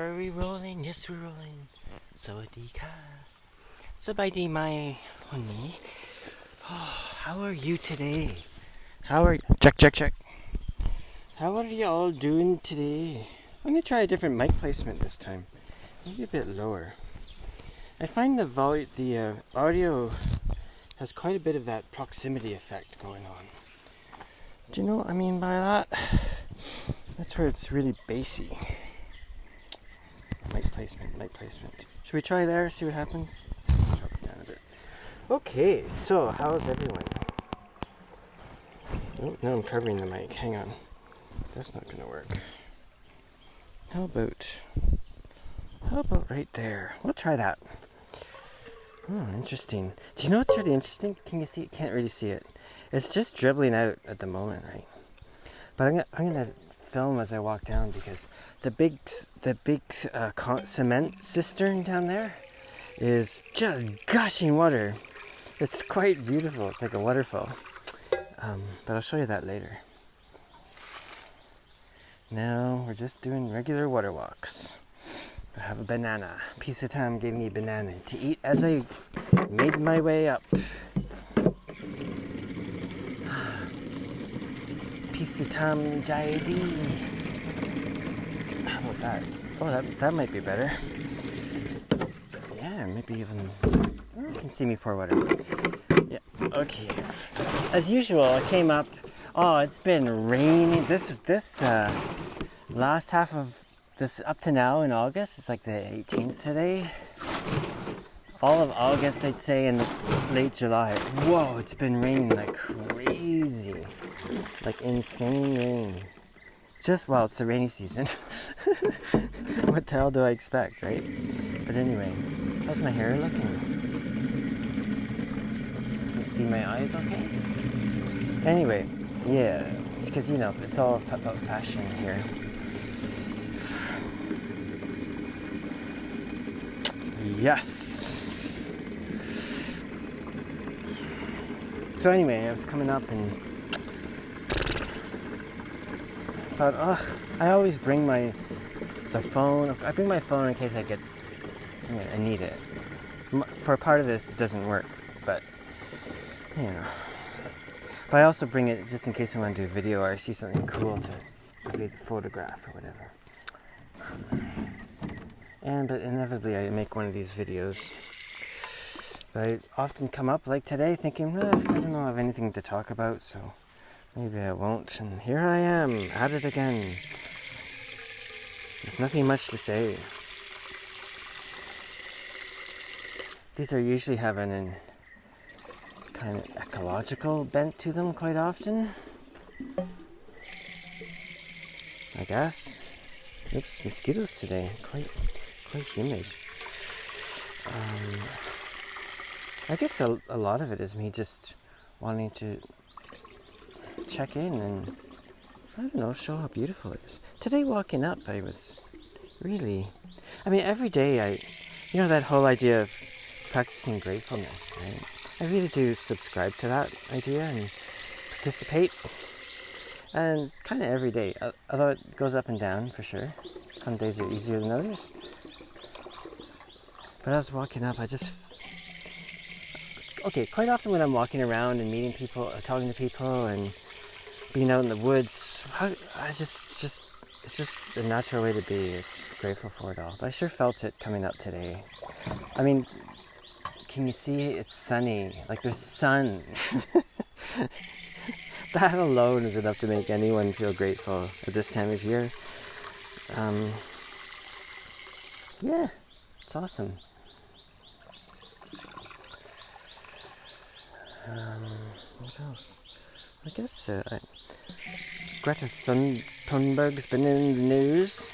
Are we rolling? Yes, we're rolling. สวัสดีค่ะ สบายดีไหมวันนี้ How are you today? Check. How are you all doing today? I'm gonna try a different mic placement this time. Maybe a bit lower. I find the audio has quite a bit of that proximity effect going on. Do you know what I mean by that? That's where it's really bassy. Mic placement. Should we try there, see what happens? Drop it down a bit. Okay, so how's everyone? Oh, now I'm covering the mic. Hang on. That's not gonna work. How about right there? We'll try that. Interesting. Do you know what's really interesting? Can you see it? Can't really see it. It's just dribbling out at the moment, right? But I'm gonna film as I walk down because the big cement cistern down there is just gushing water. It's quite beautiful. It's like a waterfall. But I'll show you that later. Now we're just doing regular water walks. I have a banana. Piece of time gave me a banana to eat as I made my way up. Piece of time JD. How about that? Oh, that might be better. Yeah, maybe even. Oh, you can see me pour water. Yeah. Okay. As usual, I came up. Oh, it's been raining. This last half of this up to now in August. It's like the 18th today. All of August, I'd say, and late July. Whoa, it's been raining like crazy. Like insane rain. Well, it's the rainy season. What the hell do I expect, right? But anyway, how's my hair looking? You see my eyes okay? Anyway, yeah, because it's all about fashion here. Yes. So anyway, I was coming up and I thought, I always bring the phone. I bring my phone in case I need it. For a part of this, it doesn't work, but But I also bring it just in case I want to do a video or I see something cool to photograph or whatever. But inevitably I make one of these videos. But I often come up like today thinking, I don't know if I have anything to talk about, so maybe I won't. And here I am, at it again. There's nothing much to say. These are usually having a kind of ecological bent to them quite often, I guess. Oops, mosquitoes today, quite humid. I guess a lot of it is me just wanting to check in and, I don't know, show how beautiful it is. Today walking up, I was really, every day that whole idea of practicing gratefulness, right? I really do subscribe to that idea and participate. And kind of every day, although it goes up and down for sure. Some days are easier than others. But as I was walking up, quite often when I'm walking around and meeting people, talking to people and being out in the woods, it's just the natural way to be, is grateful for it all. But I sure felt it coming up today. Can you see it's sunny? Like there's sun. That alone is enough to make anyone feel grateful at this time of year. Yeah, it's awesome. What else? I guess Greta Thunberg's been in the news.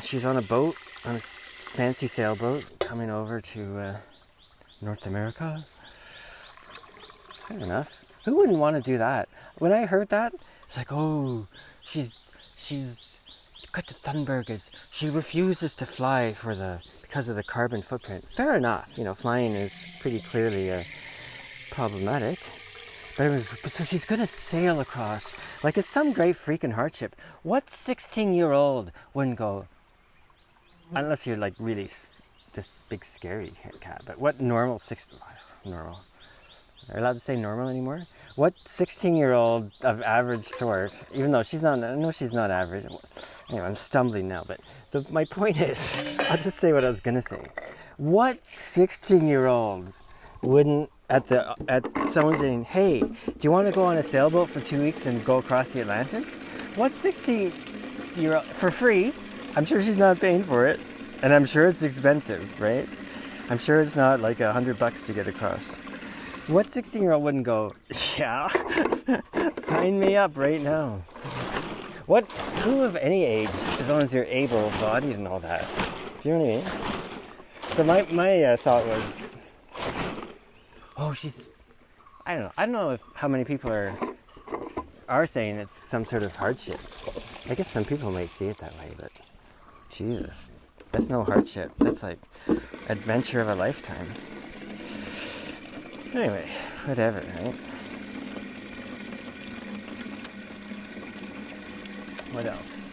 She's on a boat, on a fancy sailboat, coming over to North America. Fair enough. Who wouldn't want to do that? When I heard that, it's like, she's Greta Thunberg she refuses to fly because of the carbon footprint. Fair enough. Flying is pretty clearly problematic. So she's gonna sail across like it's some great freaking hardship. What 16-year-old wouldn't go? Unless you're like really just big scary cat. But what normal normal? Are you allowed to say normal anymore? What 16-year-old of average sort? Even though she's not, I know she's not average. Anyway, I'm stumbling now. But my point is, I'll just say what I was gonna say. What 16-year-old wouldn't at someone saying, "Hey, do you want to go on a sailboat for 2 weeks and go across the Atlantic?" What 16-year-old for free? I'm sure she's not paying for it, and I'm sure it's expensive, right? I'm sure it's not like $100 to get across. What 16-year-old wouldn't go, "Yeah, sign me up right now"? Who of any age, as long as you're able-bodied and all that? Do you know what I mean? So my thought was, oh, I don't know how many people are saying it's some sort of hardship. I guess some people might see it that way, but Jesus, that's no hardship. That's like adventure of a lifetime. Anyway, whatever, right? What else?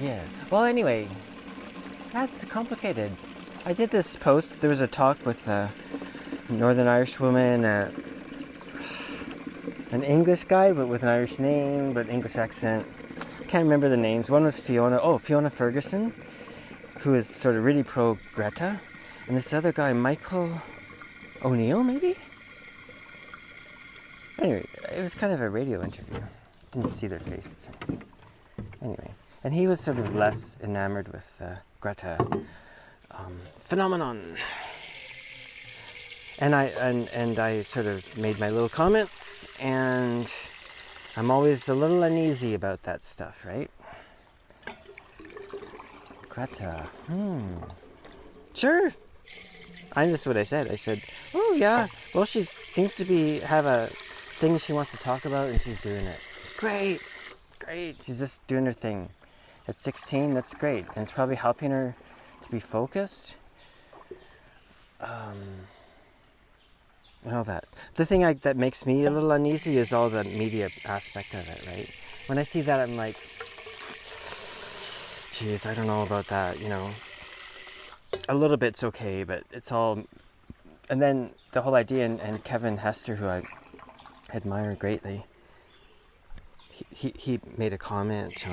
Yeah. Well, anyway, that's complicated. I did this post. There was a talk with a Northern Irish woman, an English guy, but with an Irish name, but English accent. Can't remember the names. One was Fiona Ferguson, who is sort of really pro Greta, and this other guy, Michael O'Neill, maybe? Anyway, it was kind of a radio interview. Didn't see their faces. Anyway, and he was sort of less enamored with Greta phenomenon. And I sort of made my little comments, and I'm always a little uneasy about that stuff, right? Greta, sure. That's what I said. I said, oh yeah, well she seems to have a thing she wants to talk about, and she's doing it. Great. She's just doing her thing. At 16, that's great, and it's probably helping her to be focused. And all that. The thing that makes me a little uneasy is all the media aspect of it, right? When I see that, I'm like, geez, I don't know about that, you know. A little bit's okay, but it's all... And then the whole idea, and Kevin Hester, who I admire greatly, he made a comment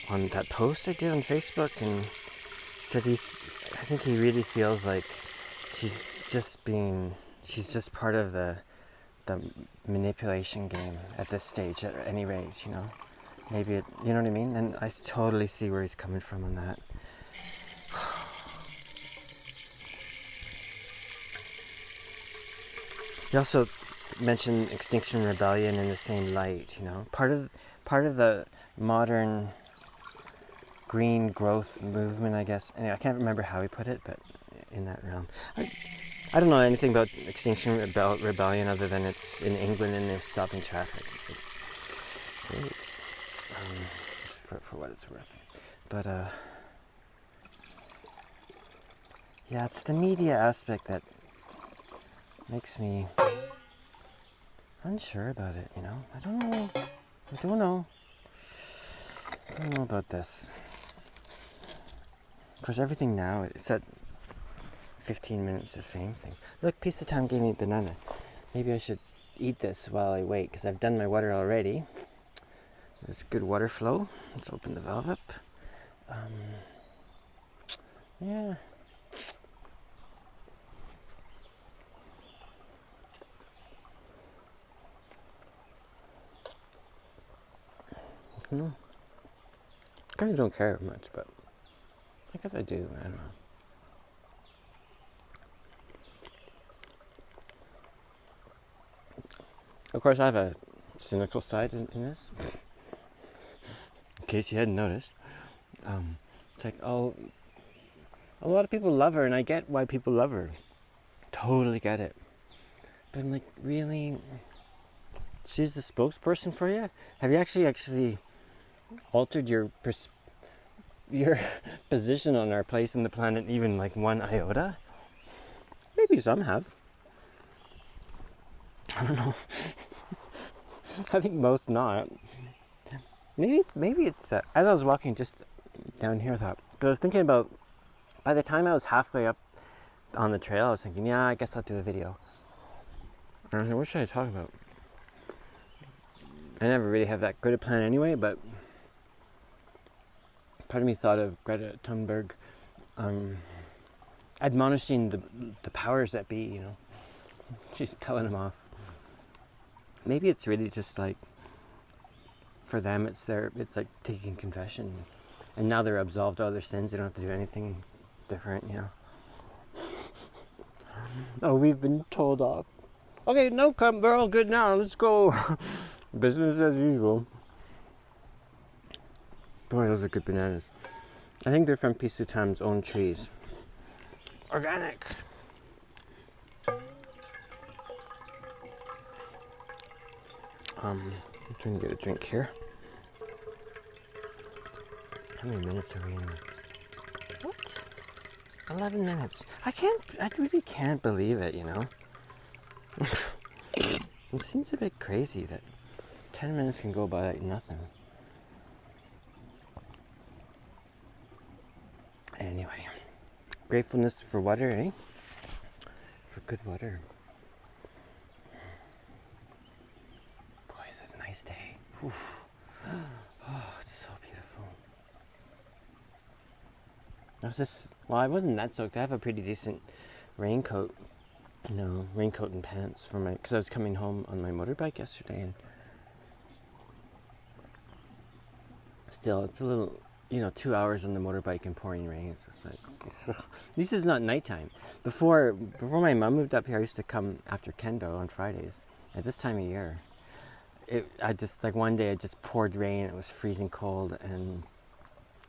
on that post I did on Facebook, and said I think he really feels like she's just part of the manipulation game at this stage, at any rate, you know. Maybe you know what I mean? And I totally see where he's coming from on that. He also mentioned Extinction Rebellion in the same light, you know. Part of the modern green growth movement, I guess. Anyway, I can't remember how he put it, but in that realm. I don't know anything about Extinction Rebellion other than it's in England and they're stopping traffic. It's great. For what it's worth. But, yeah, it's the media aspect that makes me unsure about it, you know? I don't know about this. Of course, everything now, it's at 15 minutes of fame thing. Look, Piece of Time gave me a banana. Maybe I should eat this while I wait, because I've done my water already. There's good water flow. Let's open the valve up. Yeah. I don't know. I kind of don't care much, but I guess I do. I don't know. Of course, I have a cynical side in this, in case you hadn't noticed. It's like, oh, a lot of people love her, and I get why people love her. Totally get it. But I'm like, really? She's the spokesperson for you? Have you actually altered your position on our place on the planet even like one iota? Maybe some have. I don't know. I think most not. Maybe it's as I was walking just down here, I thought, because I was thinking about, by the time I was halfway up on the trail, I was thinking, yeah, I guess I'll do a video. And I was like, what should I talk about? I never really have that good a plan anyway, but part of me thought of Greta Thunberg admonishing the powers that be, you know. She's telling them off. Maybe it's really just like, for them, it's like taking confession. And now they're absolved of all their sins, they don't have to do anything different, you know. Oh, we've been told off. Okay, no, we're all good now, let's go. Business as usual. Boy, those are good bananas. I think they're from Pisutam's own trees. Organic. I'm trying to get a drink here. How many minutes are we in? What? 11 minutes. I really can't believe it, you know? It seems a bit crazy that 10 minutes can go by like nothing. Anyway, gratefulness for water, eh? For good water. Boy, is it a nice day. Whew. Oh, it's so beautiful. I wasn't that soaked. I have a pretty decent raincoat. No, raincoat and pants because I was coming home on my motorbike yesterday, and still, it's a little, 2 hours on the motorbike and pouring rain. It's just like, ugh. This is not nighttime. Before my mom moved up here, I used to come after Kendo on Fridays at this time of year. One day it just poured rain. It was freezing cold, and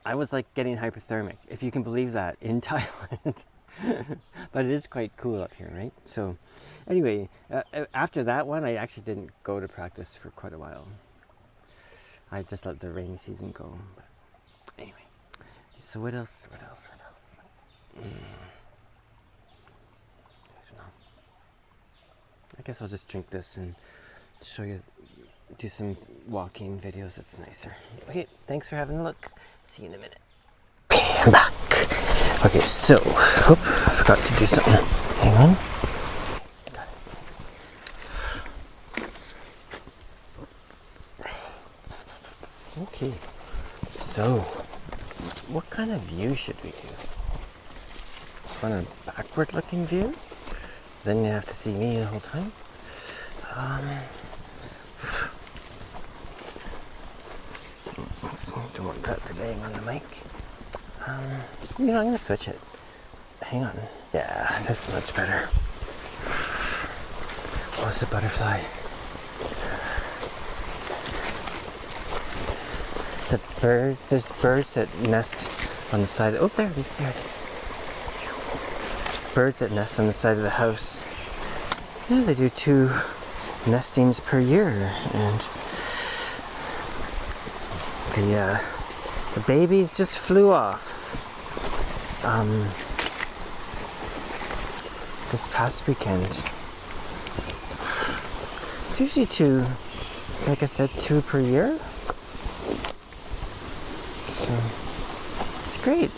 I was like getting hypothermic, if you can believe that, in Thailand. But it is quite cool up here, right? So anyway, after that one, I actually didn't go to practice for quite a while. I just let the rainy season go. But anyway, so what else? I don't know. I guess I'll just drink this and show you, do some walking videos. That's nicer. Okay, thanks for having a look. See you in a minute. Okay, I'm back. Okay, so, I forgot to do something. Hang on. Got it. Okay, so, what kind of view should we do? Want a backward looking view? Then you have to see me the whole time. Don't want that delaying on the mic. I'm going to switch it. Hang on. Yeah, this is much better. Oh, it's a butterfly. There's birds that nest on the side. Oh, there it is. Birds that nest on the side of the house. Yeah, they do 2 nestings per year, and the babies just flew off this past weekend. It's usually 2, like I said, 2 per year. So it's great,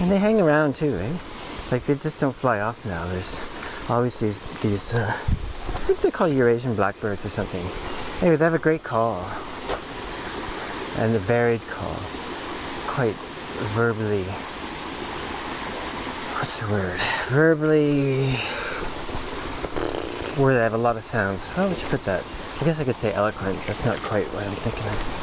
and they hang around too, eh? Like, they just don't fly off now. There's always these I think they call Eurasian blackbirds or something. Anyway, they have a great call. And a varied call. Quite verbally. What's the word? Verbally. Where they have a lot of sounds. How would you put that? I guess I could say eloquent. That's not quite what I'm thinking of.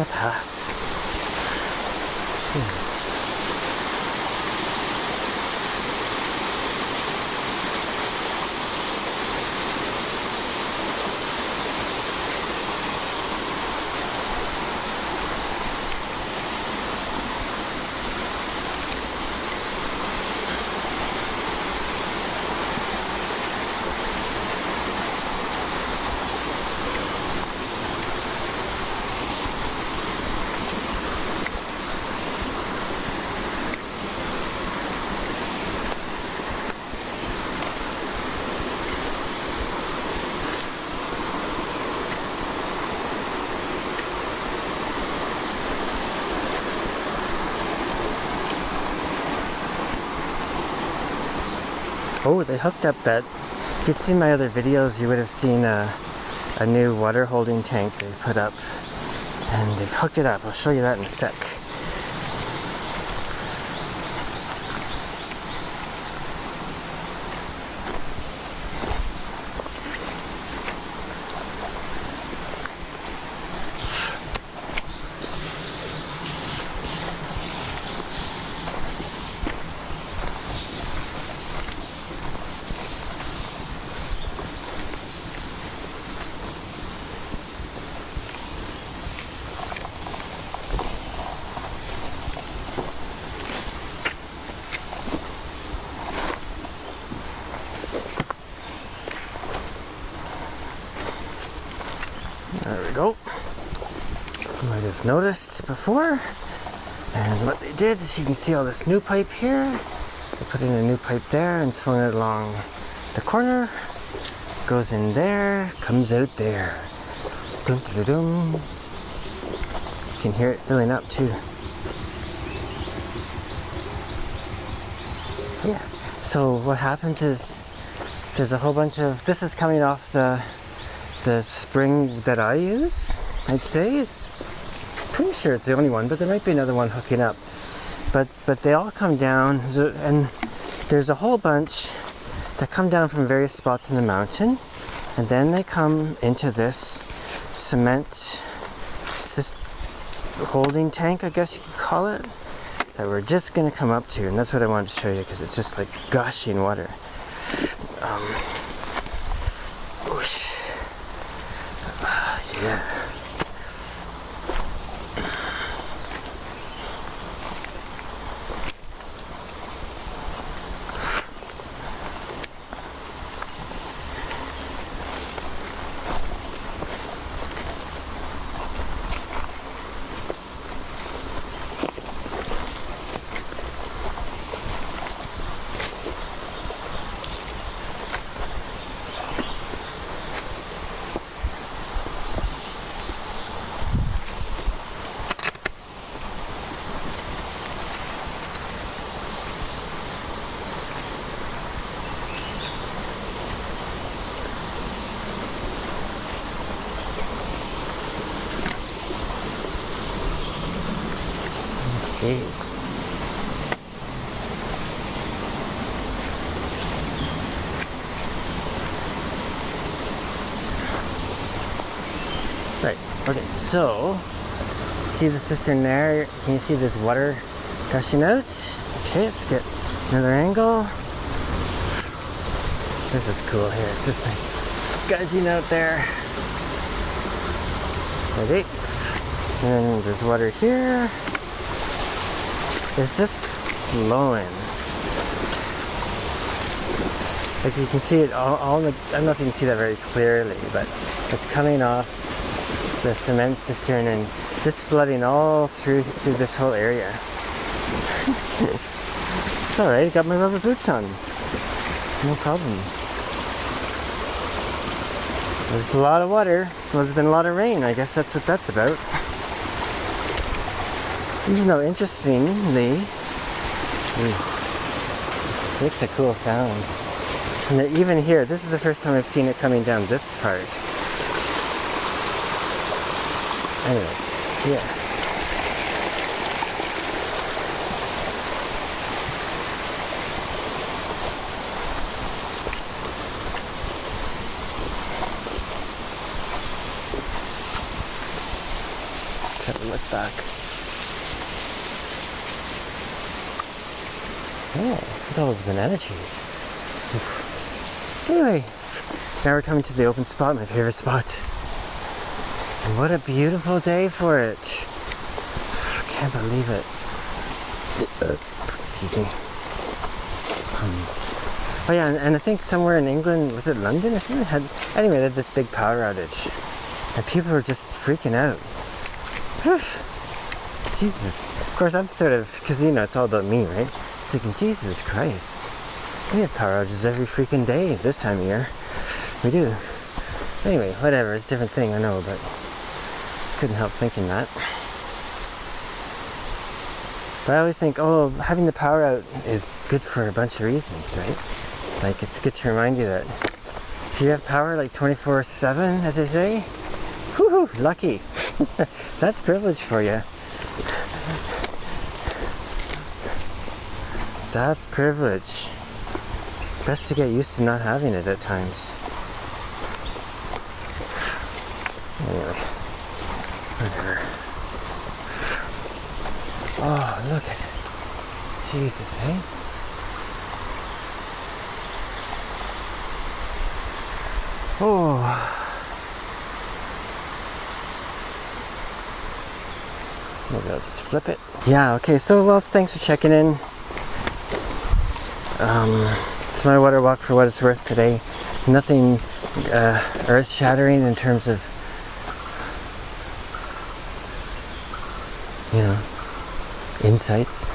the path. Oh, they hooked up that. If you'd seen my other videos, you would have seen a new water holding tank they put up. And they've hooked it up. I'll show you that in a sec. There we go. You might have noticed before. And what they did is you can see all this new pipe here. They put in a new pipe there and swung it along the corner. Goes in there, comes out there. Dum, dum, dum. You can hear it filling up too. Yeah. So what happens is there's a whole bunch of, this is coming off the spring that I use, I'd say. Is pretty sure it's the only one, but there might be another one hooking up. But they all come down, and there's a whole bunch that come down from various spots in the mountain, and then they come into this cement holding tank, I guess you could call it, that we're just gonna come up to, and that's what I wanted to show you because it's just like gushing water. Whoosh. Yeah. Okay. Right, okay, so see the cistern there? Can you see this water gushing out? Okay, let's get another angle. This is cool here. It's just like gushing out there. Okay. And there's water here. It's just flowing. Like you can see it all I don't know if you can see that very clearly, but it's coming off the cement cistern and just flooding all through this whole area. It's alright, I got my rubber boots on. No problem. There's a lot of water. Well, there's been a lot of rain. I guess that's what that's about. Even though, interestingly, makes a cool sound. And even here, this is the first time I've seen it coming down this part. Anyway, yeah. Have a look back. Oh, look at all those banana trees. Oof. Anyway, now we're coming to the open spot, my favorite spot. And what a beautiful day for it. I can't believe it. Excuse me. Oh yeah, and I think somewhere in England, was it London or something? Anyway, they had this big power outage. And people were just freaking out. Jesus. Of course, I'm sort of, because it's all about me, right? Thinking, Jesus Christ. We have power outages every freaking day this time of year. We do. Anyway, whatever, it's a different thing, I know, but couldn't help thinking that. But I always think, having the power out is good for a bunch of reasons, right? Like, it's good to remind you that if you have power like 24/7, as they say, whoo, lucky. That's privilege for you. That's privilege. Best to get used to not having it at times. Anyway, whatever. Oh, look at it. Jesus, hey? Oh. Maybe I'll just flip it. Yeah, okay, so, well, thanks for checking in. It's my water walk for what it's worth today. Nothing earth-shattering in terms of, insights.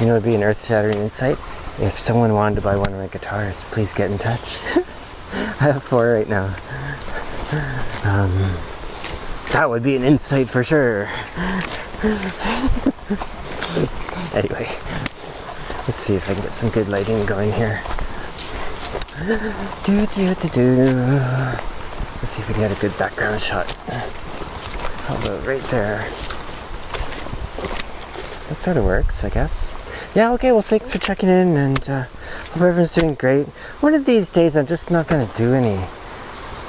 It would be an earth-shattering insight? If someone wanted to buy one of my guitars, please get in touch. I have 4 right now. That would be an insight for sure. Anyway, let's see if I can get some good lighting going here. Let's see if we can get a good background shot. How about right there? That sort of works, I guess. Yeah, okay, well, thanks for checking in, and hope everyone's doing great. One of these days, I'm just not going to do any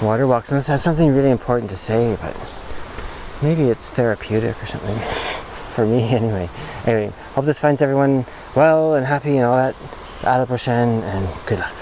water walks unless I have something really important to say, but maybe it's therapeutic or something. For me, anyway. Anyway, hope this finds everyone well and happy and all that. Ala Proshan, and good luck.